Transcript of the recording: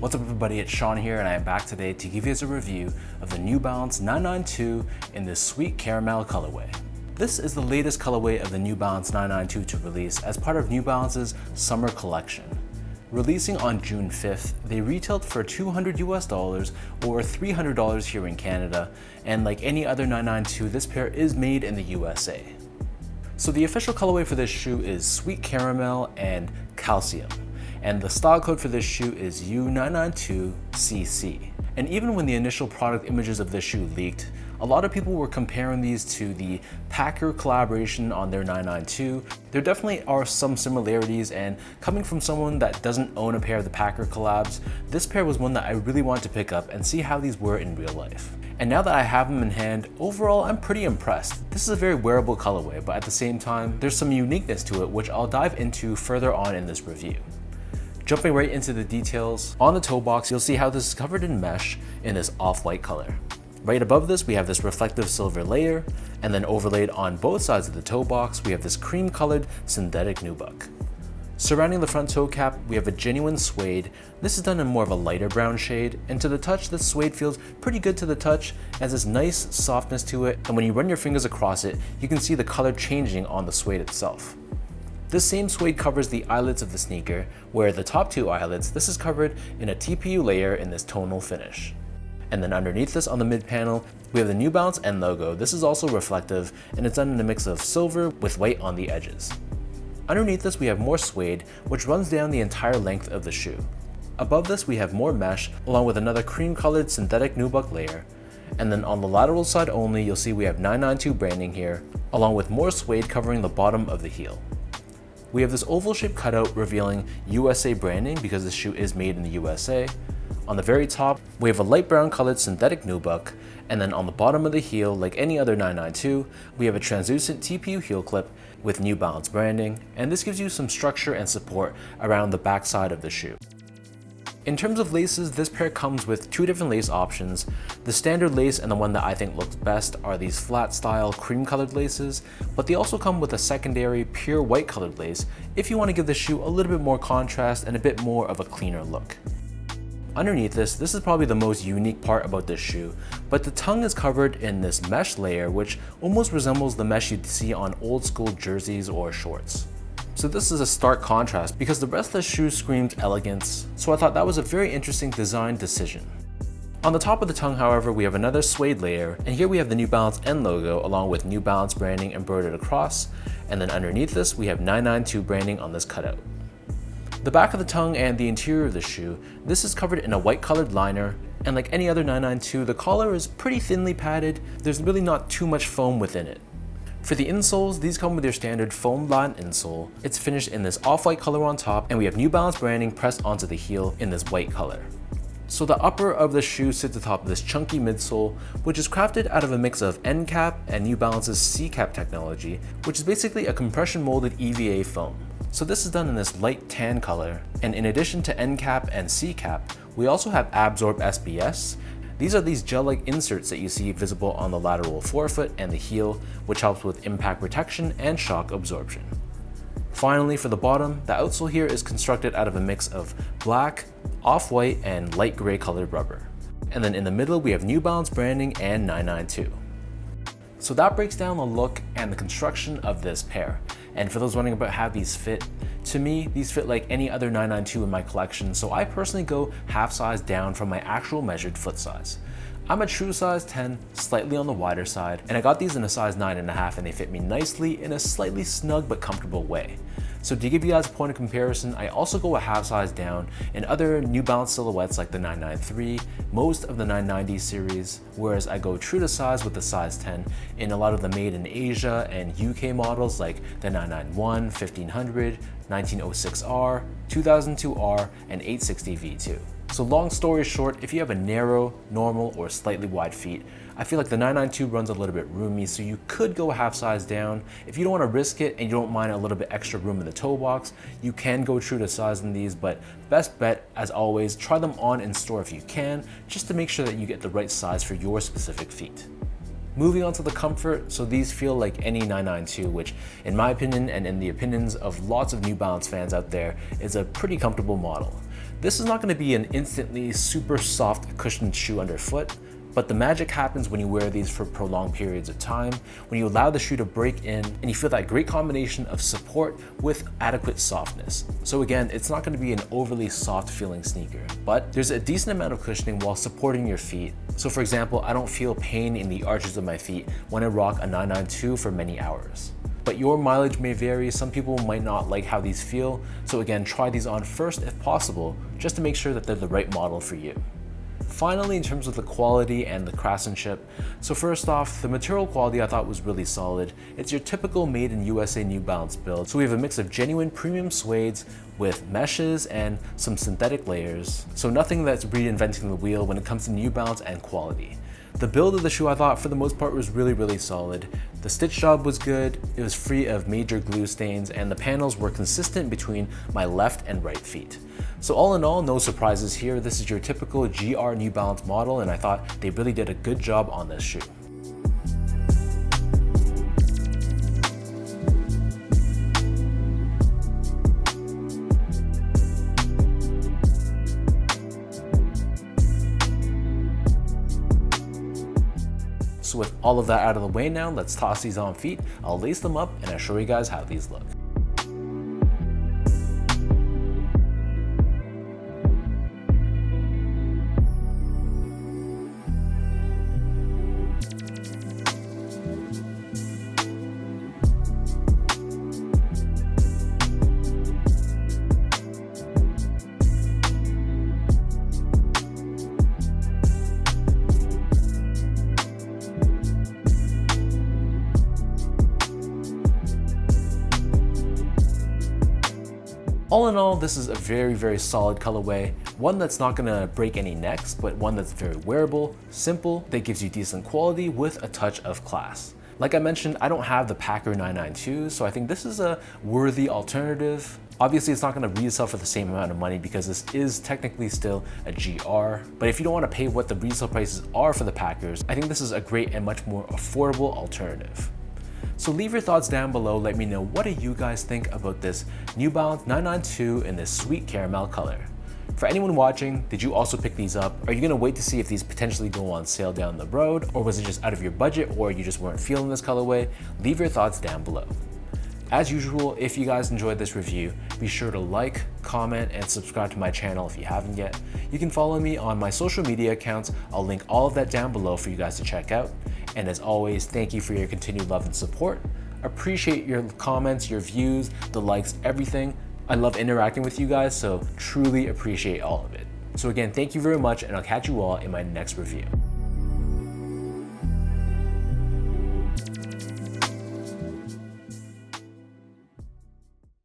What's up everybody, it's Sean here and I am back today to give you guys a review of the New Balance 992 in this sweet caramel colorway. This is the latest colorway of the New Balance 992 to release as part of New Balance's summer collection. Releasing on June 5th, they retailed for $200 or $300 here in Canada, and like any other 992, this pair is made in the USA. So the official colorway for this shoe is Sweet Caramel and Calcium, and the style code for this shoe is U992CC. And even when the initial product images of this shoe leaked, a lot of people were comparing these to the Packer collaboration on their 992. There definitely are some similarities, and coming from someone that doesn't own a pair of the Packer collabs, this pair was one that I really wanted to pick up and see how these were in real life. And now that I have them in hand, overall I'm pretty impressed. This is a very wearable colorway, but at the same time, there's some uniqueness to it which I'll dive into further on in this review. Jumping right into the details, on the toe box you'll see how this is covered in mesh in this off-white color. Right above this we have this reflective silver layer, and then overlaid on both sides of the toe box we have this cream colored synthetic nubuck. Surrounding the front toe cap we have a genuine suede. This is done in more of a lighter brown shade, and to the touch this suede feels pretty good to the touch, has this nice softness to it, and when you run your fingers across it you can see the color changing on the suede itself. This same suede covers the eyelets of the sneaker, where the top two eyelets, this is covered in a TPU layer in this tonal finish. And then underneath this on the mid panel, we have the New Balance N logo. This is also reflective, and it's done in a mix of silver with white on the edges. Underneath this we have more suede, which runs down the entire length of the shoe. Above this we have more mesh, along with another cream colored synthetic nubuck layer. And then on the lateral side only, you'll see we have 992 branding here, along with more suede covering the bottom of the heel. We have this oval shaped cutout revealing USA branding because this shoe is made in the USA. On the very top, we have a light brown colored synthetic nubuck, and then on the bottom of the heel, like any other 992, we have a translucent TPU heel clip with New Balance branding, and this gives you some structure and support around the back side of the shoe. In terms of laces, this pair comes with two different lace options. The standard lace and the one that I think looks best are these flat style cream colored laces, but they also come with a secondary pure white colored lace if you want to give the shoe a little bit more contrast and a bit more of a cleaner look. Underneath this is probably the most unique part about this shoe, but the tongue is covered in this mesh layer which almost resembles the mesh you'd see on old school jerseys or shorts. So this is a stark contrast because the rest of the shoe screams elegance, so I thought that was a very interesting design decision. On the top of the tongue, however, we have another suede layer, and here we have the New Balance N logo along with New Balance branding embroidered across, and then underneath this we have 992 branding on this cutout. The back of the tongue and the interior of the shoe, this is covered in a white colored liner, and like any other 992, the collar is pretty thinly padded. There's really not too much foam within it. For the insoles, these come with your standard foam lined insole. It's finished in this off-white color on top, and we have New Balance branding pressed onto the heel in this white color. So the upper of the shoe sits atop this chunky midsole, which is crafted out of a mix of N cap and New Balance's C cap technology, which is basically a compression molded EVA foam. So this is done in this light tan color, and in addition to N cap and C cap, we also have Absorb SBS. These are these gel-like inserts that you see visible on the lateral forefoot and the heel, which helps with impact protection and shock absorption. Finally, for the bottom, the outsole here is constructed out of a mix of black, off-white, and light gray colored rubber. And then in the middle, we have New Balance branding and 992. So that breaks down the look and the construction of this pair. And for those wondering about how these fit, to me, these fit like any other 992 in my collection, so I personally go half size down from my actual measured foot size. I'm a true size 10, slightly on the wider side, and I got these in a size 9.5 and they fit me nicely in a slightly snug but comfortable way. So to give you guys a point of comparison, I also go a half size down in other New Balance silhouettes like the 993, most of the 990 series, whereas I go true to size with the size 10 in a lot of the made in Asia and UK models like the 991, 1500, 1906R, 2002R, and 860 V2. So long story short, if you have a narrow, normal, or slightly wide feet, I feel like the 992 runs a little bit roomy, so you could go a half size down. If you don't want to risk it and you don't mind a little bit extra room in the toe box, you can go true to size in these, but best bet, as always, try them on in store if you can, just to make sure that you get the right size for your specific feet. Moving on to the comfort, so these feel like any 992, which in my opinion and in the opinions of lots of New Balance fans out there is a pretty comfortable model. This is not going to be an instantly super soft cushioned shoe underfoot, but the magic happens when you wear these for prolonged periods of time, when you allow the shoe to break in and you feel that great combination of support with adequate softness. So again, it's not going to be an overly soft feeling sneaker, but there's a decent amount of cushioning while supporting your feet. So for example, I don't feel pain in the arches of my feet when I rock a 992 for many hours. But your mileage may vary. Some people might not like how these feel. So again, try these on first if possible, just to make sure that they're the right model for you. Finally, in terms of the quality and the craftsmanship, so first off, the material quality I thought was really solid. It's your typical made in USA New Balance build. So we have a mix of genuine premium suedes with meshes and some synthetic layers. So nothing that's reinventing the wheel when it comes to New Balance and quality. The build of the shoe I thought for the most part was really solid. The stitch job was good, it was free of major glue stains, and the panels were consistent between my left and right feet. So all in all, no surprises here. This is your typical GR New Balance model, and I thought they really did a good job on this shoe. So with all of that out of the way now, let's toss these on feet. I'll lace them up and I'll show you guys how these look. All in all, this is a very solid colorway, one that's not gonna break any necks, but one that's very wearable, simple, that gives you decent quality with a touch of class. Like I mentioned, I don't have the Packer 992, so I think this is a worthy alternative. Obviously, it's not gonna resell for the same amount of money because this is technically still a GR, but if you don't wanna pay what the resale prices are for the Packers, I think this is a great and much more affordable alternative. So leave your thoughts down below. Let me know, what do you guys think about this New Balance 992 in this sweet caramel color? For anyone watching, did you also pick these up? Are you gonna wait to see if these potentially go on sale down the road? Or was it just out of your budget, or you just weren't feeling this colorway? Leave your thoughts down below. As usual, if you guys enjoyed this review, be sure to like, comment, and subscribe to my channel if you haven't yet. You can follow me on my social media accounts. I'll link all of that down below for you guys to check out. And as always, thank you for your continued love and support. Appreciate your comments, your views, the likes, everything. I love interacting with you guys, so truly appreciate all of it. So again, thank you very much, and I'll catch you all in my next review.